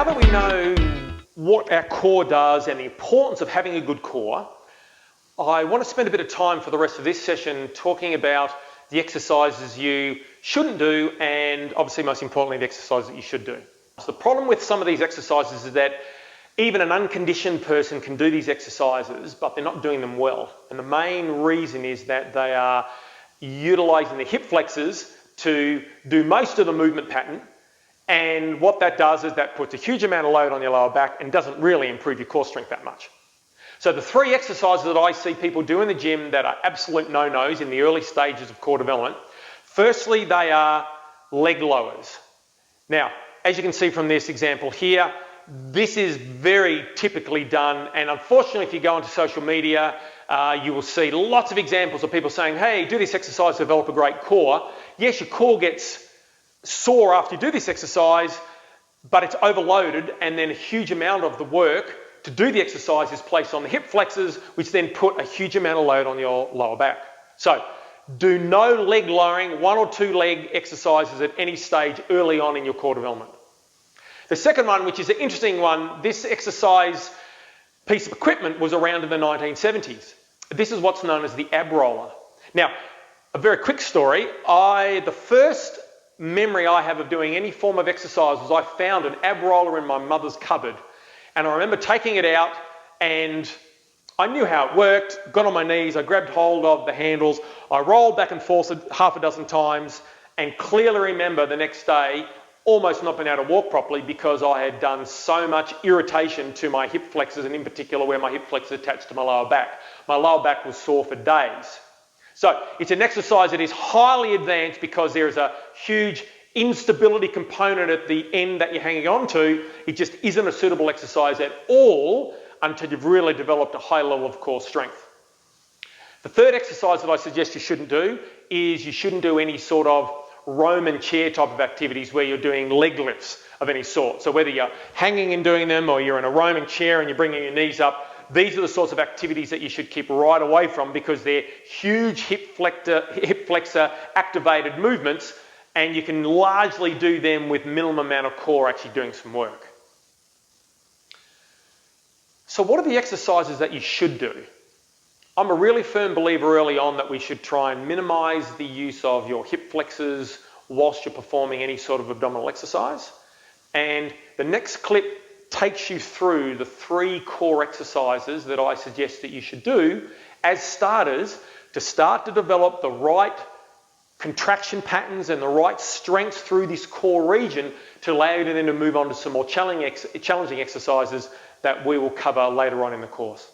Now that we know what our core does and the importance of having a good core, I want to spend a bit of time for the rest of this session talking about the exercises you shouldn't do and obviously most importantly the exercises that you should do. So the problem with some of these exercises is that even an unconditioned person can do these exercises but they're not doing them well, and the main reason is that they are utilising the hip flexors to do most of the movement pattern, and what that does is that puts a huge amount of load on your lower back and doesn't really improve your core strength that much. So the three exercises that I see people do in the gym that are absolute no-nos in the early stages of core development, firstly they are leg lowers. Now, as you can see from this example here, this is very typically done, and unfortunately if you go onto social media you will see lots of examples of people saying, hey, do this exercise to develop a great core. Yes, your core gets sore after you do this exercise, but it's overloaded, and then a huge amount of the work to do the exercise is placed on the hip flexors, which then put a huge amount of load on your lower back. So do no leg lowering, 1 or 2 leg exercises at any stage early on in your core development. The second one, which is an interesting one, this exercise piece of equipment was around in the 1970s. This is what's known as the ab roller. Now, a very quick story. The first memory I have of doing any form of exercise was I found an ab roller in my mother's cupboard, and I remember taking it out and I knew how it worked, got on my knees, I grabbed hold of the handles, I rolled back and forth half a dozen times, and clearly remember the next day almost not being able to walk properly because I had done so much irritation to my hip flexors, and in particular where my hip flexors attached to my lower back. My lower back was sore for days. So it's an exercise that is highly advanced because there is a huge instability component at the end that you're hanging on to. It just isn't a suitable exercise at all until you've really developed a high level of core strength. The third exercise that I suggest you shouldn't do is you shouldn't do any sort of Roman chair type of activities where you're doing leg lifts of any sort. So whether you're hanging and doing them or you're in a Roman chair and you're bringing your knees up, these are the sorts of activities that you should keep right away from because they're huge hip flexor activated movements, and you can largely do them with minimum amount of core actually doing some work. So what are the exercises that you should do? I'm a really firm believer early on that we should try and minimise the use of your hip flexors whilst you're performing any sort of abdominal exercise. And the next clip takes you through the 3 core exercises that I suggest that you should do as starters to start to develop the right contraction patterns and the right strength through this core region to allow you to then move on to some more challenging exercises that we will cover later on in the course.